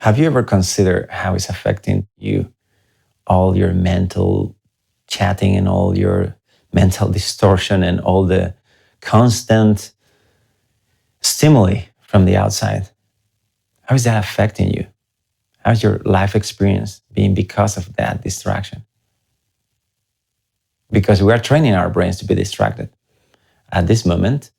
Have you ever considered how it's affecting you, all your mental chatting and all your mental distortion and all the constant stimuli from the outside? How is that affecting you? How's your life experience being because of that distraction? Because we are training our brains to be distracted. At this moment,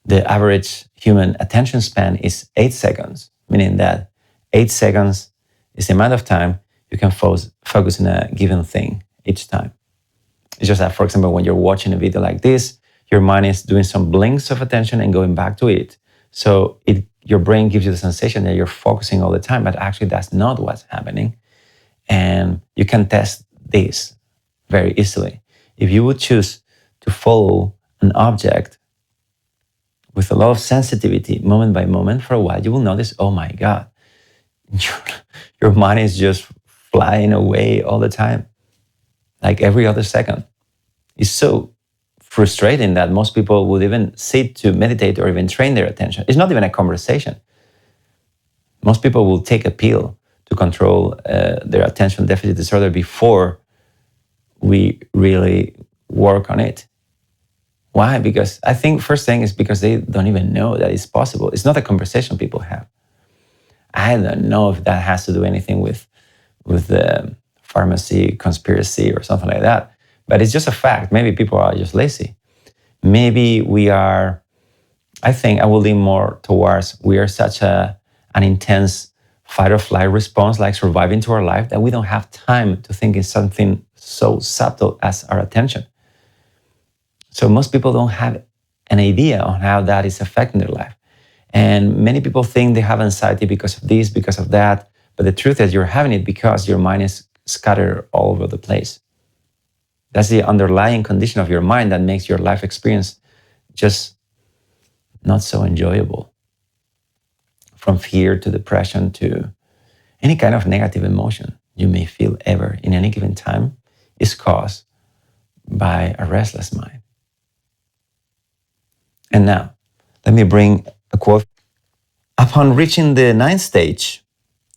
the average human attention span is 8 seconds, meaning that 8 seconds is the amount of time you can focus on a given thing each time. It's just that, for example, when you're watching a video like this, your mind is doing some blinks of attention and going back to it. So your brain gives you the sensation that you're focusing all the time, but actually that's not what's happening. And you can test this very easily. If you would choose to follow an object with a lot of sensitivity, moment by moment, for a while, you will notice, oh my God, your mind is just flying away all the time, like every other second. It's so frustrating that most people would even sit to meditate or even train their attention. It's not even a conversation. Most people will take a pill to control their attention deficit disorder before we really work on it. Why? Because I think first thing is because they don't even know that it's possible. It's not a conversation people have. I don't know if that has to do anything with the pharmacy conspiracy or something like that, but it's just a fact. Maybe people are just lazy. Maybe we are, I think I will lean more towards we are such an intense fight or flight response, like surviving to our life, that we don't have time to think in something so subtle as our attention. So most people don't have an idea on how that is affecting their life. And many people think they have anxiety because of this, because of that. But the truth is you're having it because your mind is scattered all over the place. That's the underlying condition of your mind that makes your life experience just not so enjoyable. From fear to depression to any kind of negative emotion you may feel ever in any given time is caused by a restless mind. And now, let me bring a quote. Upon reaching the 9th stage,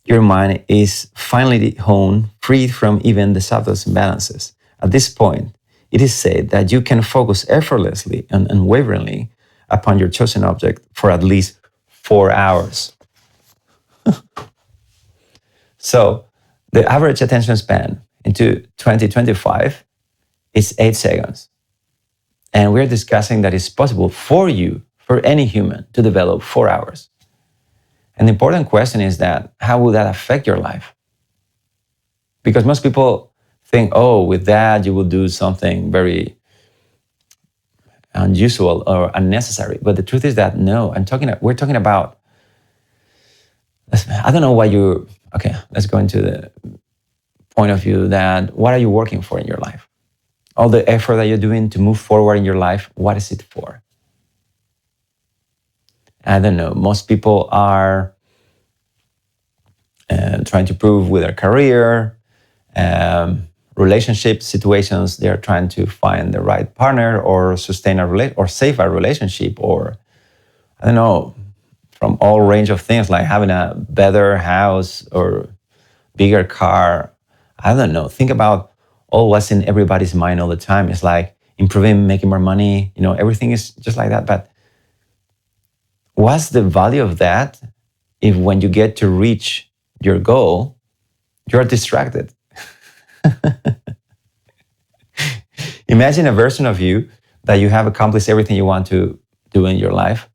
your mind is finally honed, freed from even the subtlest imbalances. At this point, it is said that you can focus effortlessly and unwaveringly upon your chosen object for at least 4 hours. So, the average attention span into 2025 is 8 seconds. And we're discussing that it's possible for you, for any human, to develop 4 hours. And the important question is that, how will that affect your life? Because most people think, oh, with that, you will do something very unusual or unnecessary. But the truth is that, no, we're talking about, I don't know why okay, let's go into the point of view that, what are you working for in your life? All the effort that you're doing to move forward in your life, what is it for? I don't know. Most people are trying to prove with their career, relationship situations. They're trying to find the right partner or sustain or save a relationship, or I don't know, from all range of things like having a better house or bigger car. I don't know. Think about all what's in everybody's mind all the time. It's like improving, making more money. Everything is just like that. But what's the value of that if when you get to reach your goal, you're distracted? Imagine a version of you that you have accomplished everything you want to do in your life.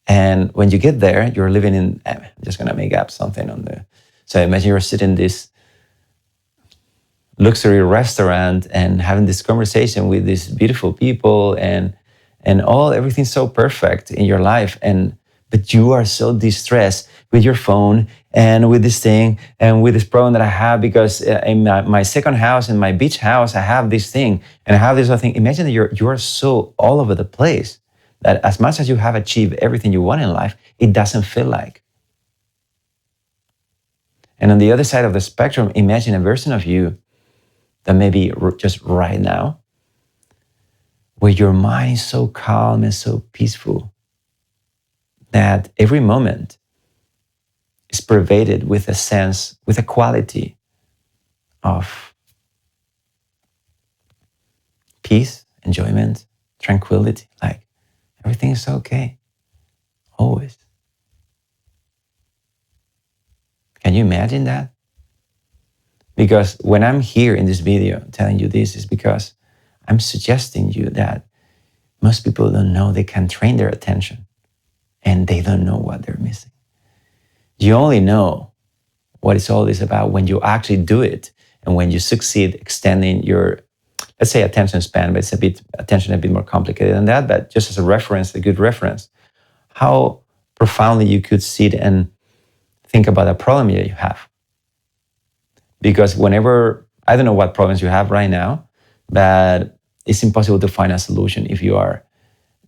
And when you get there, you're living in, I'm just going to make up something on there. So imagine you're sitting in this luxury restaurant and having this conversation with these beautiful people and everything's so perfect in your life. But you are so distressed with your phone and with this thing and with this problem that I have because in my second house, in my beach house, I have this thing and I have this other thing. Imagine that you are so all over the place that as much as you have achieved everything you want in life, it doesn't feel like. And on the other side of the spectrum, imagine a version of you that maybe just right now, where your mind is so calm and so peaceful that every moment is pervaded with a sense, with a quality of peace, enjoyment, tranquility, like everything is okay, always. Can you imagine that? Because when I'm here in this video telling you this is because I'm suggesting you that most people don't know they can train their attention and they don't know what they're missing. You only know what it's all this about when you actually do it and when you succeed extending your, let's say, attention span, but it's attention a bit more complicated than that, but just as a reference, a good reference, how profoundly you could sit and think about a problem that you have. Because whenever, I don't know what problems you have right now, but it's impossible to find a solution if you are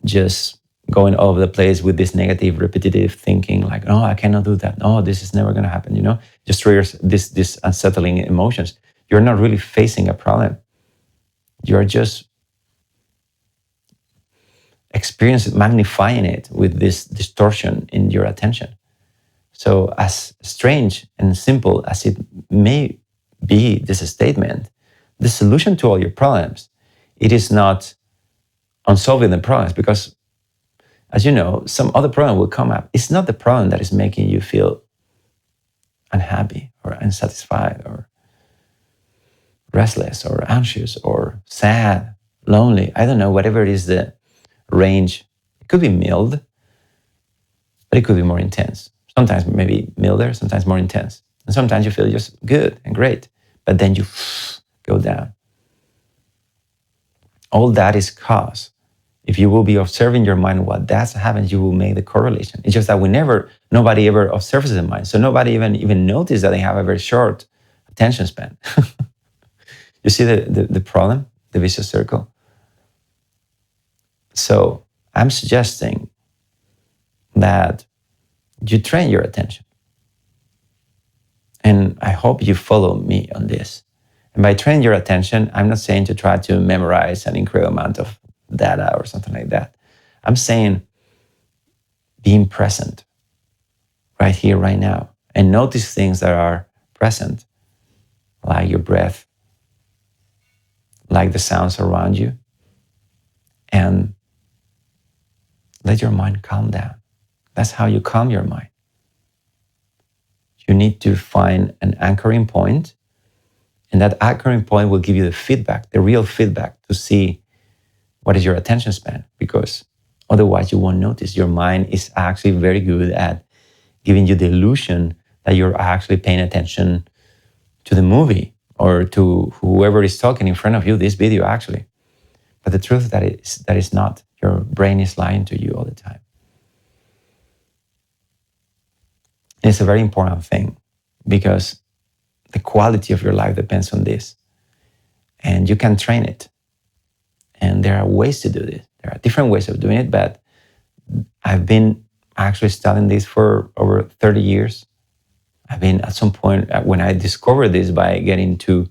just going all over the place with this negative, repetitive thinking, like, no, I cannot do that. No, this is never going to happen, just triggers this unsettling emotions. You're not really facing a problem. You're just experiencing, magnifying it with this distortion in your attention. So as strange and simple as it may be, this statement, the solution to all your problems, it is not unsolving the problems, because as you know, some other problem will come up. It's not the problem that is making you feel unhappy or unsatisfied or restless or anxious or sad, lonely. I don't know, whatever it is the range. It could be mild, but it could be more intense. Sometimes maybe milder, sometimes more intense. And sometimes you feel just good and great, but then you go down. All that is cause. If you will be observing your mind, what that's happens, you will make the correlation. It's just that nobody ever observes the mind. So nobody even notices that they have a very short attention span. You see the problem, the vicious circle? So I'm suggesting that you train your attention. And I hope you follow me on this. And by training your attention, I'm not saying to try to memorize an incredible amount of data or something like that. I'm saying being present right here, right now, and notice things that are present, like your breath, like the sounds around you, and let your mind calm down. That's how you calm your mind. You need to find an anchoring point, and that anchoring point will give you the feedback, the real feedback, to see what is your attention span, because otherwise you won't notice. Your mind is actually very good at giving you the illusion that you're actually paying attention to the movie or to whoever is talking in front of you, this video actually. But the truth is that is not. Your brain is lying to you all the time. And it's a very important thing because the quality of your life depends on this. And you can train it. And there are ways to do this. There are different ways of doing it, but I've been actually studying this for over 30 years. I've been at some point, when I discovered this by getting into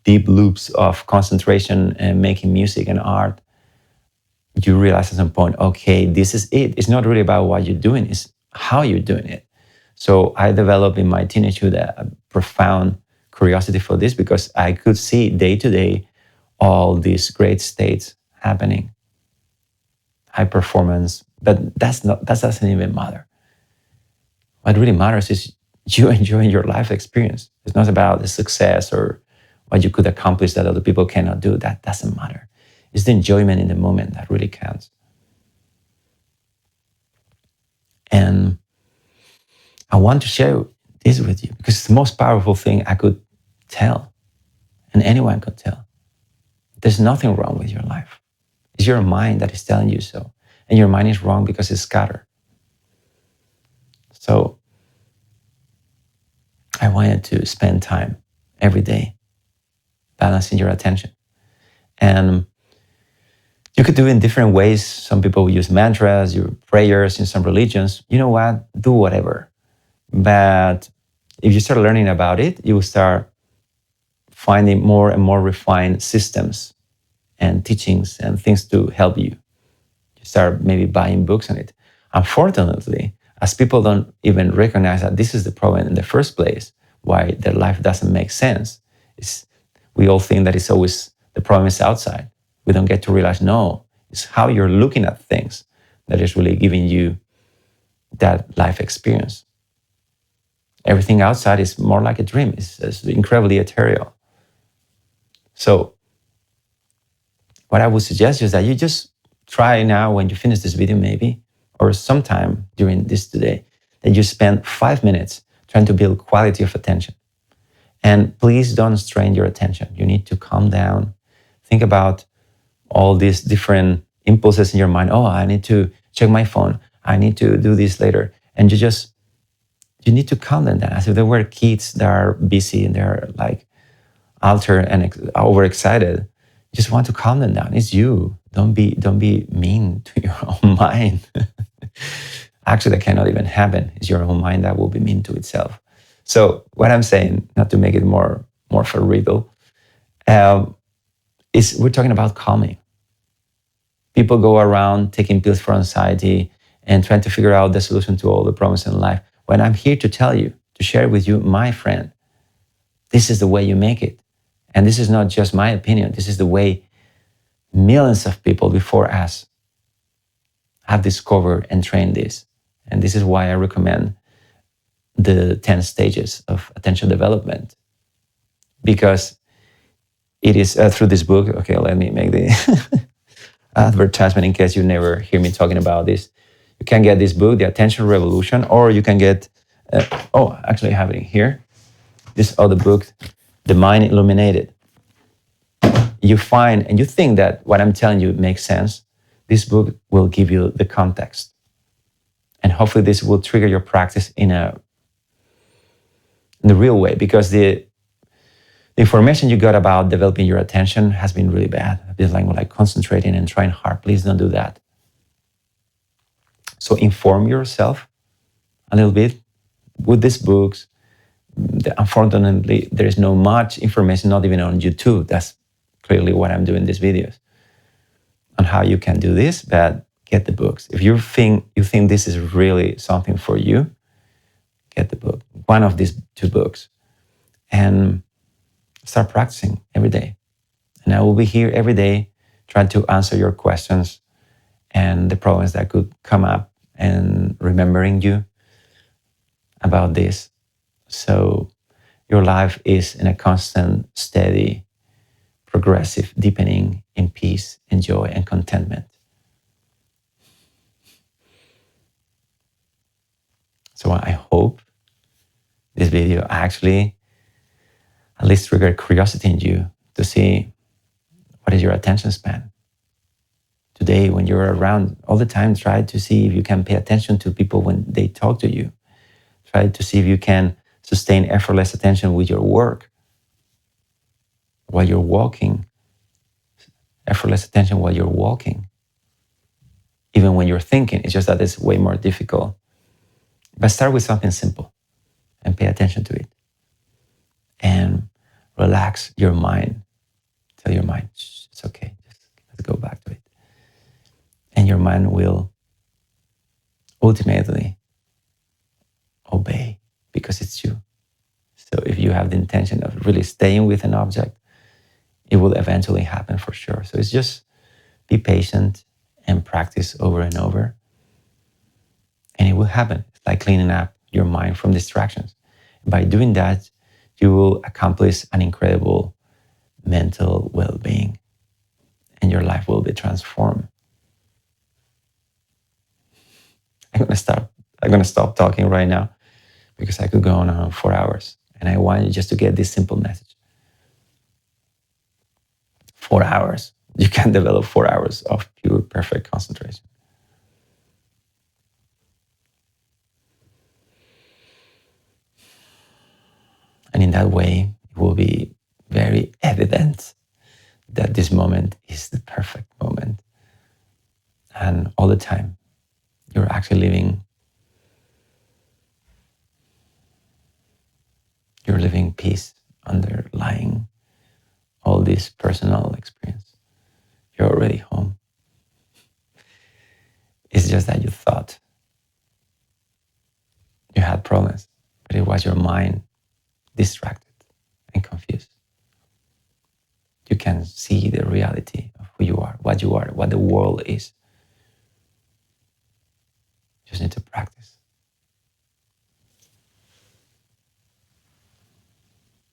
deep loops of concentration and making music and art, you realize at some point, okay, this is it. It's not really about what you're doing, it's how you're doing it. So I developed in my teenagehood a profound curiosity for this because I could see day to day all these great states happening, high performance, but that doesn't even matter. What really matters is you enjoying your life experience. It's not about the success or what you could accomplish that other people cannot do. That doesn't matter. It's the enjoyment in the moment that really counts. And I want to share this with you because it's the most powerful thing I could tell, and anyone could tell. There's nothing wrong with your life. It's your mind that is telling you so. And your mind is wrong because it's scattered. So I wanted to spend time every day balancing your attention. And you could do it in different ways. Some people use mantras, your prayers in some religions. You know what? Do whatever. But if you start learning about it, you will start finding more and more refined systems and teachings and things to help you. You start maybe buying books on it. Unfortunately, as people don't even recognize that this is the problem in the first place, why their life doesn't make sense. We all think that it's always the problem is outside. We don't get to realize, no, it's how you're looking at things that is really giving you that life experience. Everything outside is more like a dream. It's incredibly ethereal. So what I would suggest is that you just try now when you finish this video maybe, or sometime during this today, that you spend 5 minutes trying to build quality of attention. And please don't strain your attention. You need to calm down. Think about all these different impulses in your mind. Oh, I need to check my phone. I need to do this later. And you need to calm them down. As if they were kids that are busy and they're like altered and overexcited. You just want to calm them down. It's you. Don't be mean to your own mind. Actually, that cannot even happen. It's your own mind that will be mean to itself. So what I'm saying, not to make it more of a riddle, is we're talking about calming. People go around taking pills for anxiety and trying to figure out the solution to all the problems in life. When I'm here to tell you, to share with you, my friend, this is the way you make it. And this is not just my opinion. This is the way millions of people before us have discovered and trained this. And this is why I recommend the 10 stages of attention development. Because it is through this book, okay, let me make the advertisement in case you never hear me talking about this. You can get this book, The Attention Revolution, or you can get, actually I have it here. This other book, The Mind Illuminated. You find, and you think that what I'm telling you makes sense, this book will give you the context. And hopefully this will trigger your practice in the real way, because the information you got about developing your attention has been really bad. It's like concentrating and trying hard. Please don't do that. So inform yourself a little bit with these books. Unfortunately, there is no much information, not even on YouTube. That's clearly what I'm doing these videos on how you can do this, but get the books. If you think this is really something for you, get the book, one of these 2 books, and start practicing every day. And I will be here every day trying to answer your questions and the problems that could come up, and remembering you about this. So your life is in a constant, steady, progressive deepening in peace and joy and contentment. So I hope this video actually at least triggered curiosity in you to see what is your attention span. Today, when you're around all the time, try to see if you can pay attention to people when they talk to you. Try to see if you can sustain effortless attention with your work, while you're walking. Effortless attention while you're walking. Even when you're thinking, it's just that it's way more difficult. But start with something simple and pay attention to it. And relax your mind. Tell your mind, it's okay, just let's go back to it. And your mind will ultimately obey because it's you. So if you have the intention of really staying with an object, it will eventually happen for sure. So it's just be patient and practice over and over. And it will happen. It's like cleaning up your mind from distractions. By doing that, you will accomplish an incredible mental well-being, and your life will be transformed. I'm gonna stop talking right now because I could go on 4 hours, and I want you just to get this simple message. 4 hours. You can develop 4 hours of pure, perfect concentration. And in that way, it will be very evident that this moment is the perfect moment. And all the time, you're actually living peace underlying all this personal experience. You're already home. It's just that you thought You had problems, but it was your mind distracted and confused. You can see the reality of who you are, what the world is. You just need to practice.